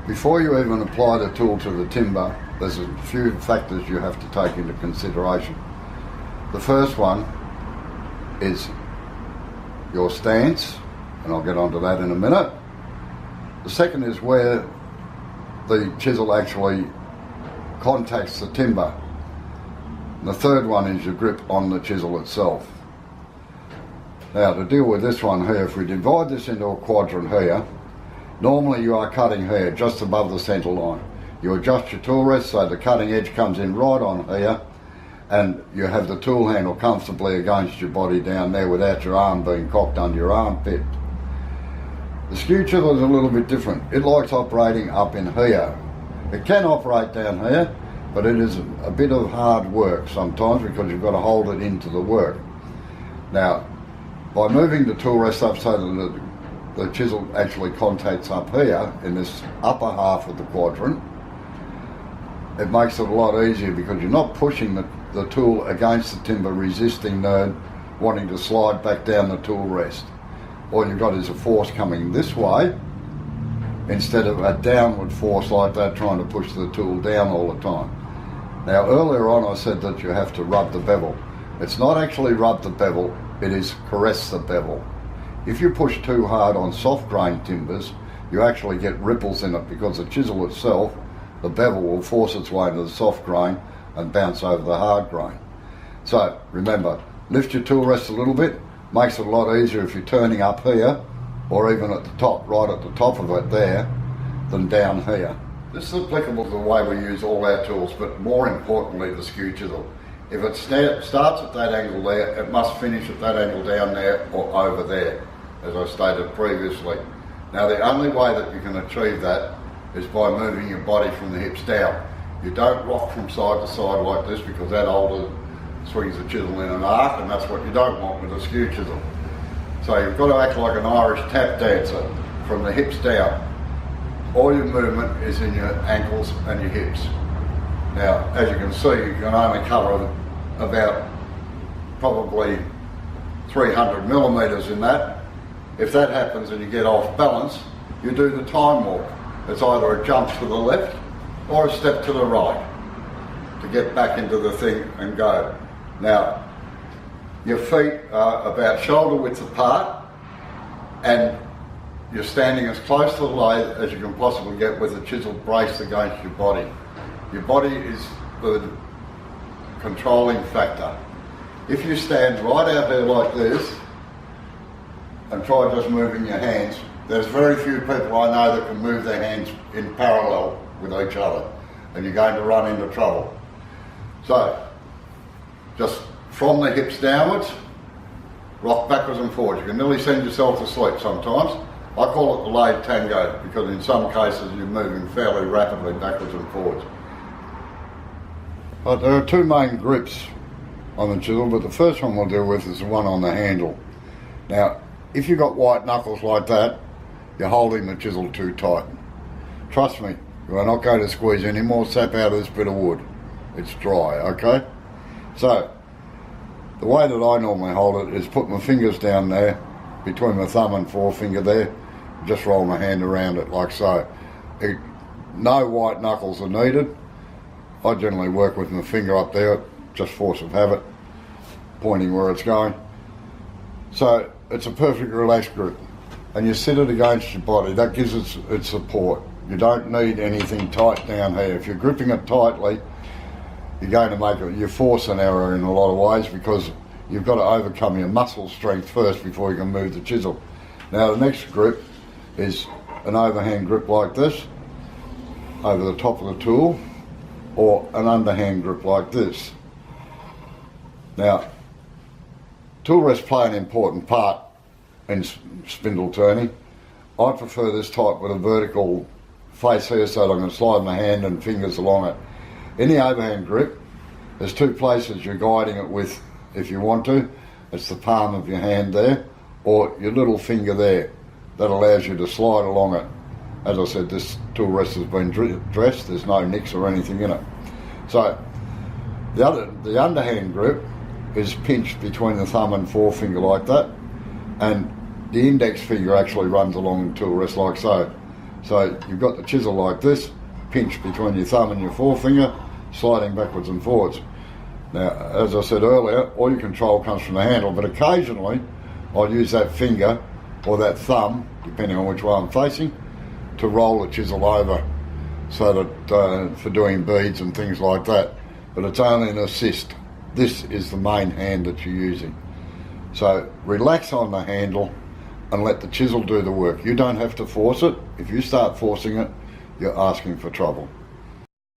Before you even apply the tool to the timber, there's a few factors you have to take into consideration. The first one is your stance, and I'll get onto that in a minute. The second is where the chisel actually contacts the timber. And the third one is your grip on the chisel itself. Now, to deal with this one here, if we divide this into a quadrant here, normally you are cutting here just above the centre line. You adjust your tool rest so the cutting edge comes in right on here, and you have the tool handle comfortably against your body down there without your arm being cocked under your armpit. The skew chisel is a little bit different. It likes operating up in here. It can operate down here, but it is a bit of hard work sometimes because you've got to hold it into the work. Now, by moving the tool rest up so that the chisel actually contacts up here in this upper half of the quadrant, it makes it a lot easier because you're not pushing the tool against the timber, resisting wanting to slide back down the tool rest. All you've got is a force coming this way instead of a downward force like that trying to push the tool down all the time. Now, earlier on I said that you have to rub the bevel. It's not actually rub the bevel, it is caress the bevel. If you push too hard on soft grain timbers, you actually get ripples in it because the chisel itself, the bevel, will force its way into the soft grain and bounce over the hard grain. So remember, lift your tool rest a little bit, makes it a lot easier if you're turning up here or even at the top, right at the top of it there, than down here. This is applicable to the way we use all our tools, but more importantly the skew chisel. If it starts at that angle there, it must finish at that angle down there or over there, as I stated previously. Now, the only way that you can achieve that is by moving your body from the hips down. You don't rock from side to side like this because that swings the chisel in an arc, and that's what you don't want with a skew chisel. So you've got to act like an Irish tap dancer from the hips down. All your movement is in your ankles and your hips. Now, as you can see, you can only cover about probably 300 millimetres in that. If that happens and you get off balance, you do the time walk. It's either a jump to the left or a step to the right to get back into the thing and go. Now, your feet are about shoulder width apart and you're standing as close to the lathe as you can possibly get with a chisel braced against your body. Your body is the controlling factor. If you stand right out there like this and try just moving your hands, there's very few people I know that can move their hands in parallel with each other, and you're going to run into trouble. So, just from the hips downwards, rock backwards and forwards. You can nearly send yourself to sleep sometimes. I call it the lathe tango because in some cases you're moving fairly rapidly backwards and forwards. But there are two main grips on the chisel, but the first one we'll deal with is the one on the handle. Now, if you've got white knuckles like that, you're holding the chisel too tight. Trust me, you are not going to squeeze any more sap out of this bit of wood. It's dry, okay? So, the way that I normally hold it is put my fingers down there, between my thumb and forefinger there, just roll my hand around it like so. No white knuckles are needed. I generally work with my finger up there, just force of habit, pointing where it's going. So it's a perfect relaxed grip. And you sit it against your body, that gives it support. You don't need anything tight down here. If you're gripping it tightly, you're going to you force an error in a lot of ways because you've got to overcome your muscle strength first before you can move the chisel. Now the next grip is an overhand grip like this, over the top of the tool, or an underhand grip like this. Now, tool rests play an important part in spindle turning. I prefer this type with a vertical face here so that I can slide my hand and fingers along it. In the overhand grip, there's two places you're guiding it with if you want to. It's the palm of your hand there, or your little finger there. That allows you to slide along it. As I said, this tool rest has been dressed, there's no nicks or anything in it. So, the underhand grip is pinched between the thumb and forefinger like that, and the index finger actually runs along the tool rest like so. So you've got the chisel like this, pinched between your thumb and your forefinger, sliding backwards and forwards. Now, as I said earlier, all your control comes from the handle, but occasionally I'll use that finger or that thumb, depending on which way I'm facing, to roll the chisel over, so that for doing beads and things like that. But it's only an assist. This is the main hand that you're using. So relax on the handle and let the chisel do the work. You don't have to force it. If you start forcing it, you're asking for trouble.